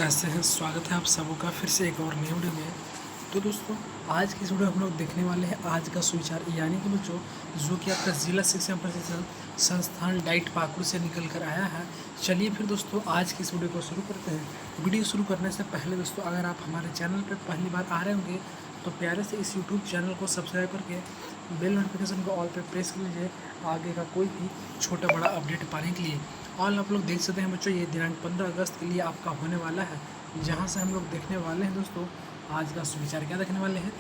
कैसे हैं। स्वागत है आप सबों का फिर से एक और नई वीडियो में। तो दोस्तों, आज की इस वीडियो में हम लोग देखने वाले हैं आज का सुविचार, यानी कि बच्चों जो कि आपका जिला शिक्षा प्रशिक्षण संस्थान डाइट पाकुड़ से निकल कर आया है। चलिए फिर दोस्तों आज की इस वीडियो को शुरू करते हैं। वीडियो शुरू करने से पहले दोस्तों, अगर आप हमारे चैनल पर पहली बार आ रहे होंगे तो प्यारे से इस यूट्यूब चैनल को सब्सक्राइब करके बेल नोटिफिकेशन को ऑल पे प्रेस कर लीजिए, आगे का कोई भी छोटा बड़ा अपडेट पाने के लिए। ऑल आप लोग देख सकते हैं बच्चों, ये दिनांक 15 अगस्त के लिए आपका होने वाला है, जहां से हम लोग देखने वाले हैं दोस्तों आज का सुविचार। क्या देखने वाले हैं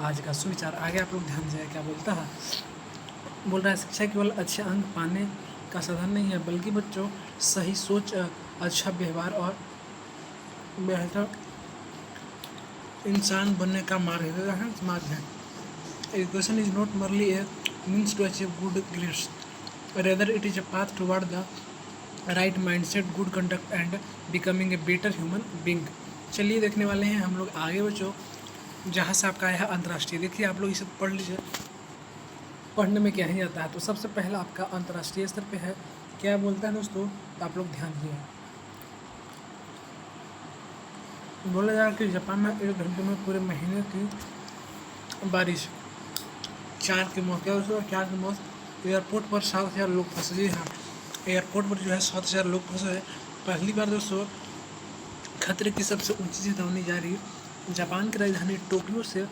आज का सुविचार, आगे आप लोग ध्यान दीजिए क्या बोलता है। बोल रहा है शिक्षा केवल अच्छे अंक पाने का साधन नहीं है, बल्कि बच्चों सही सोच, अच्छा व्यवहार और बेहतर इंसान बनने का मार्ग है। Education is not merely a means to achieve good grades, rather it is a path toward the right mindset, good conduct and becoming a better human being. चलिए देखने वाले हैं हम लोग आगे बच्चों, जहाँ से आपका आया है अंतर्राष्ट्रीय। देखिए आप लोग इसे पढ़ लीजिए, पढ़ने में क्या ही आता है। तो सबसे पहला आपका अंतर्राष्ट्रीय स्तर पे है, क्या बोलता है दोस्तों, तो आप लोग ध्यान दिए। बोला जा रहा है कि जापान में 1 घंटे में पूरे महीने की बारिश 4 की मौत। क्या दोस्तों 4 की मौत। एयरपोर्ट पर 7,000 लोग फंसे। जी हाँ, एयरपोर्ट पर जो है 7,000 लोग फंसे हैं। पहली बार दोस्तों खतरे की सबसे ऊंची चेतावनी जारी। जापान की राजधानी टोक्यो से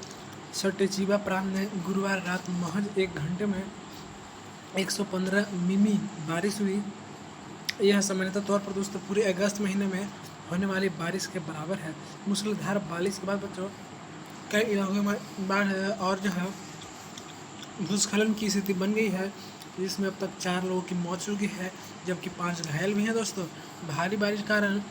सटेचिबा प्रांत में गुरुवार रात महज 1 घंटे में 115 मिमी बारिश हुई। यह सामान्यतः तौर पर दोस्तों पूरे अगस्त महीने में होने वाली बारिश के बराबर है। मूसलाधार बारिश के बाद बच्चों कई इलाकों में बाढ़ और जो है भूस्खलन की स्थिति बन गई है, जिसमें अब तक 4 लोगों की मौत हो चुकी है, जबकि 5 घायल भी हैं दोस्तों। भारी बारिश के कारण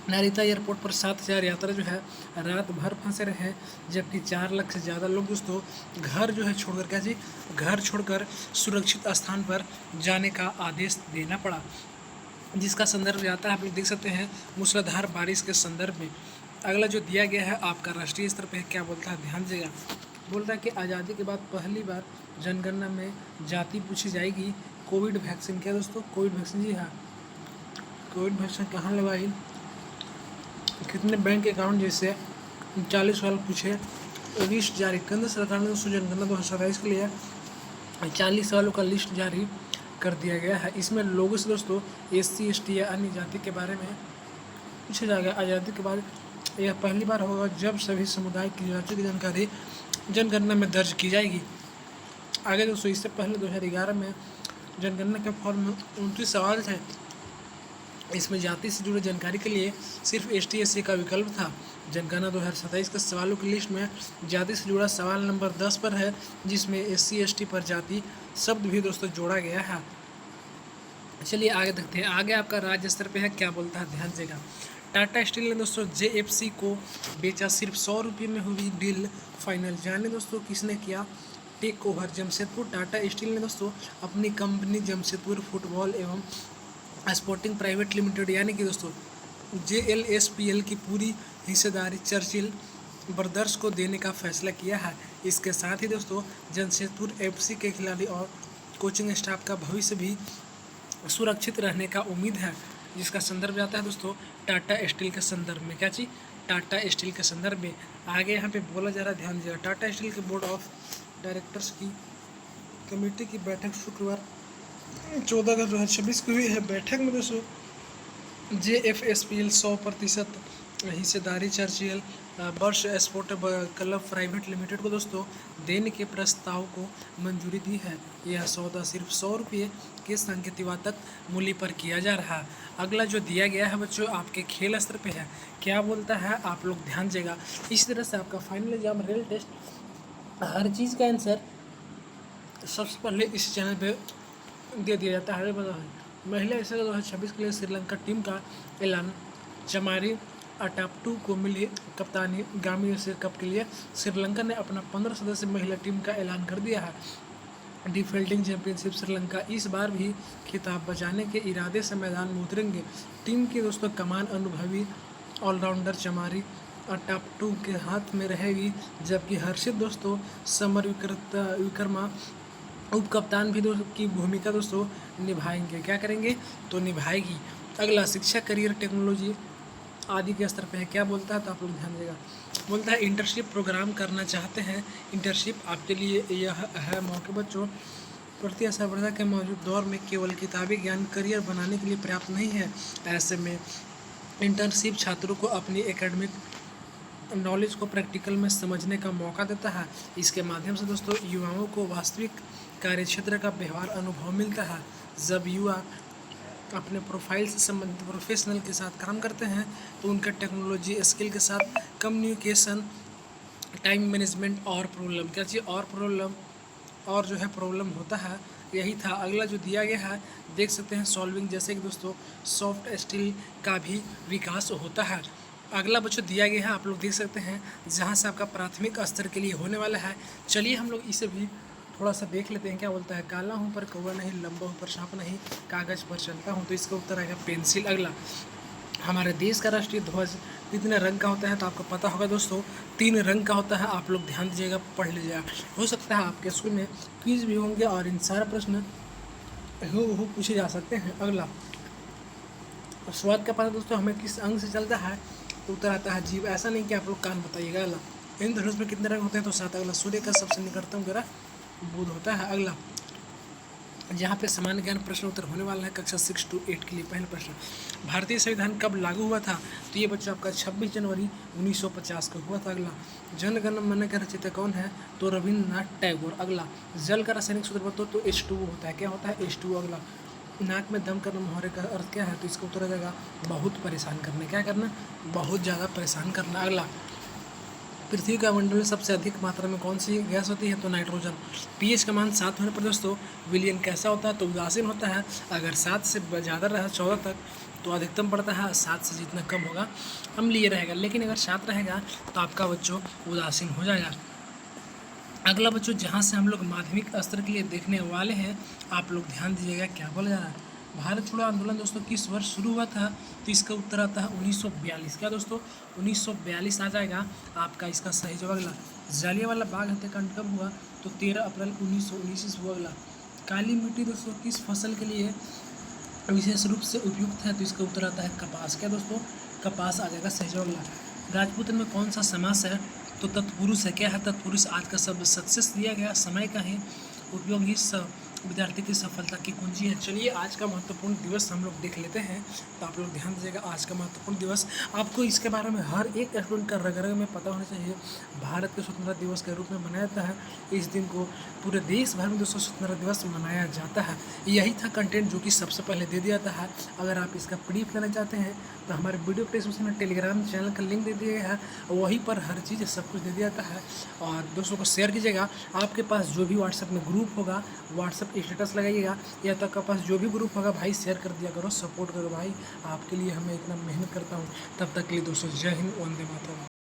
नारिता एयरपोर्ट पर 7,000 यात्री जो है रात भर फंसे रहे, जबकि 4 लाख से ज़्यादा लोग दोस्तों घर जो है छोड़कर क्या जी घर छोड़कर सुरक्षित स्थान पर जाने का आदेश देना पड़ा, जिसका संदर्भ आता है आप लोग देख सकते हैं मूसलाधार बारिश के संदर्भ में। अगला जो दिया गया है आपका राष्ट्रीय स्तर पर क्या बोलता है, ध्यान दीजिएगा। बोलता है कि आज़ादी के बाद पहली बार जनगणना में जाति पूछी जाएगी। कोविड वैक्सीन, क्या दोस्तों कोविड वैक्सीन, जी हाँ कोविड वैक्सीन कहाँ लगाई, कितने बैंक अकाउंट, जैसे 40 साल पूछे। लिस्ट जारी, केंद्र सरकार ने दोस्तों जनगणना 2027 के लिए 40 सालों का लिस्ट जारी कर दिया गया है। इसमें लोगों से दोस्तों SC ST या अन्य जाति के बारे में पूछा जाएगा। आज़ादी के बाद यह पहली बार होगा जब सभी समुदाय की जाति की जानकारी जनगणना में दर्ज की जाएगी। आगे दोस्तों इससे पहले 2011 में जनगणना के फॉर्म में 29 सवाल थे। इसमें जाति से जुड़ी जानकारी के लिए सिर्फ ST SC का विकल्प था। जनगणना 2027 के सवालों की लिस्ट में जाति से जुड़ा सवाल नंबर 10 पर है, जिसमें SC ST पर जाति शब्द भी दोस्तों जोड़ा गया है। चलिए आगे देखते हैं। आगे आपका राज्य स्तर पे है, क्या बोलता है, ध्यान देगा। टाटा स्टील ने दोस्तों JFC को बेचा, सिर्फ 100 रुपये में हुई डील फाइनल। जाने दोस्तों किसने किया take over, Jamshedpur. Tata Steel ने दोस्तों अपनी कंपनी जमशेदपुर फुटबॉल एवं स्पोर्टिंग प्राइवेट लिमिटेड यानी कि दोस्तों JLSPL की पूरी हिस्सेदारी चर्चिल ब्रदर्स को देने का फैसला किया है। इसके साथ ही दोस्तों जमशेदपुर FC के खिलाड़ी और कोचिंग स्टाफ का भविष्य भी सुरक्षित रहने का उम्मीद है, जिसका संदर्भ आता है दोस्तों टाटा स्टील के संदर्भ में। क्या चीज़, टाटा स्टील के संदर्भ में। आगे यहाँ पे बोला जा रहा है, ध्यान दीजिएगा। टाटा स्टील के बोर्ड ऑफ डायरेक्टर्स की कमेटी की बैठक शुक्रवार 14 अगस्त 2026 को हुई है। बैठक में दोस्तों JFSPL 100% हिस्सेदारी चर्चिल वर्ष स्पोर्ट क्लब प्राइवेट लिमिटेड को दोस्तों देने के प्रस्ताव को मंजूरी दी है। यह सौदा सिर्फ 100 रुपये के सांकेतिक मूल्य पर किया जा रहा है। अगला जो दिया गया है बच्चों आपके खेल स्तर पे है, क्या बोलता है, आप लोग ध्यान देगा। इस तरह से आपका फाइनल एग्जाम रियल टेस्ट हर चीज़ का आंसर सबसे पहले इस चैनल पे दे दिया जाता है। महिला एशिया 2026 के लिए श्रीलंका टीम का ऐलान। चमारी अटाप्टू को मिली कप्तानी। गामी एशिया कप के लिए श्रीलंका ने अपना 15 सदस्य महिला टीम का ऐलान कर दिया है। डिफेंडिंग चैंपियनशिप श्रीलंका इस बार भी खिताब बचाने के इरादे से मैदान में उतरेंगे। टीम की दोस्तों कमान अनुभवी ऑलराउंडर चमारी अटाप्टू के हाथ में रहेगी, जबकि हर्षित दोस्तों समर विक्रमा उप कप्तान भी दोस्तों की भूमिका दोस्तों निभाएंगे। क्या करेंगे, तो निभाएगी। अगला शिक्षा करियर टेक्नोलॉजी आदि के स्तर पे है। क्या बोलता है तो आप लोग ध्यान दीजिएगा। बोलता है इंटर्नशिप प्रोग्राम करना चाहते हैं, इंटर्नशिप आपके लिए यह है मौके बच्चों। प्रतिस्पर्धा के मौजूद दौर में केवल किताबी ज्ञान करियर बनाने के लिए पर्याप्त नहीं है। ऐसे में इंटर्नशिप छात्रों को अपनी एकेडमिक नॉलेज को प्रैक्टिकल में समझने का मौका देता है। इसके माध्यम से दोस्तों युवाओं को वास्तविक कार्यक्षेत्र का व्यवहार अनुभव मिलता है। जब युवा अपने प्रोफाइल से संबंधित प्रोफेशनल के साथ काम करते हैं तो उनका टेक्नोलॉजी स्किल के साथ कम्युनिकेशन, टाइम मैनेजमेंट और प्रॉब्लम क्या चाहिए और जो है प्रॉब्लम होता है। यही था। अगला जो दिया गया है देख सकते हैं सॉल्विंग, जैसे कि दोस्तों सॉफ्ट स्किल का भी विकास होता है। अगला बच्चों दिया गया है आप लोग देख सकते हैं, जहाँ से आपका प्राथमिक स्तर के लिए होने वाला है। चलिए हम लोग इसे भी थोड़ा सा देख लेते हैं। क्या बोलता है, काला हूँ पर कौवा नहीं, लंबा हूँ पर सांप नहीं, कागज़ पर चलता हूँ। तो इसका उत्तर आएगा पेंसिल। अगला, हमारे देश का राष्ट्रीय ध्वज कितने रंग का होता है तो आपको पता होगा दोस्तों 3 रंग का होता है। आप लोग ध्यान दीजिएगा, पढ़ लीजिएगा। हो सकता है आपके स्कूल में क्विज भी होंगे और इन सारे प्रश्न हूबहू पूछे जा सकते हैं। अगला, स्वाद का पता दोस्तों हमें किस अंग से चलता है तो उत्तर आता है जीभ। ऐसा नहीं कि आप लोग कान बताइएगा। अगला, इंद्रधनुष में कितने रंग होते हैं तो 7। अगला, सूर्य का सबसे निकटतम ग्रह बुध होता है। अगला, जहाँ पे सामान्य ज्ञान प्रश्न उत्तर होने वाला है कक्षा 6 to 8 के लिए। पहला प्रश्न, भारतीय संविधान कब लागू हुआ था तो ये बच्चों आपका 26 जनवरी 1950 को हुआ था। अगला, जन गण मन के रचयिता कौन है तो रविन्द्रनाथ टैगोर। अगला, जल का रासायनिक सूत्र बताओ तो H2O होता है। क्या होता है H2O। अगला, नाक में दम करना मुहावरे का अर्थ क्या है तो इसका उत्तर आ जाएगा बहुत परेशान करना। क्या करना, बहुत ज़्यादा परेशान करना। अगला, पृथ्वी का मंडल में सबसे अधिक मात्रा में कौन सी गैस होती है तो नाइट्रोजन। पीएच का मान 7 होने पर दोस्तों विलियन कैसा होता है तो उदासीन होता है। अगर 7 से ज़्यादा रहा 14 तक तो अधिकतम पड़ता है, 7 से जितना कम होगा अम्लीय रहेगा, लेकिन अगर 7 रहेगा तो आपका बच्चों उदासीन हो जाएगा। अगला बच्चों, जहाँ से हम लोग माध्यमिक स्तर के लिए देखने वाले हैं आप लोग ध्यान दीजिएगा। क्या बोला जा रहा है, भारत छोड़ो आंदोलन दोस्तों किस वर्ष शुरू हुआ था तो इसका उत्तर आता है 1942। क्या दोस्तों 1942 आ जाएगा आपका इसका सही जवाब। अगला, जालियांवाला बाग हत्याकांड कब हुआ तो 13 अप्रैल 1919 हुआ। अगला, काली मिट्टी दोस्तों किस फसल के लिए विशेष रूप से उपयुक्त है तो इसका उत्तर आता है कपास। क्या दोस्तों, कपास आ जाएगा सही जवाब। अगला, राजपूत में कौन सा समास है तो तत्पुरुष है। क्या है तत्पुरुष। आज का शब्द सक्सेस दिया गया, समय का है उपयोग ही विद्यार्थी की सफलता की कुंजी है। चलिए आज का महत्वपूर्ण दिवस हम लोग देख लेते हैं तो आप लोग ध्यान दीजिएगा। आज का महत्वपूर्ण दिवस आपको इसके बारे में हर एक स्टूडेंट का रग रग में पता होना चाहिए। भारत के स्वतंत्रता दिवस के रूप में मनाया जाता है। इस दिन को पूरे देश भर में दोस्तों स्वतंत्रता दिवस मनाया जाता है। यही था कंटेंट जो कि सबसे पहले दे दिया जाता है। अगर आप इसका PDF करना चाहते हैं तो हमारे वीडियो डिस्क्रिप्शन में टेलीग्राम चैनल का लिंक दे दिया गया है, वहीं पर हर चीज़ सब कुछ दे दिया जाता है। और दोस्तों को शेयर कीजिएगा। आपके पास जो भी व्हाट्सएप में ग्रुप होगा व्हाट्सएप स्टेटस लगाइएगा, या तो आपके पास जो भी ग्रुप होगा भाई शेयर कर दिया करो, सपोर्ट करो भाई। आपके लिए हमें इतना मेहनत करता हूँ। तब तक के लिए दोस्तों जय हिंद, वंदे मातरम।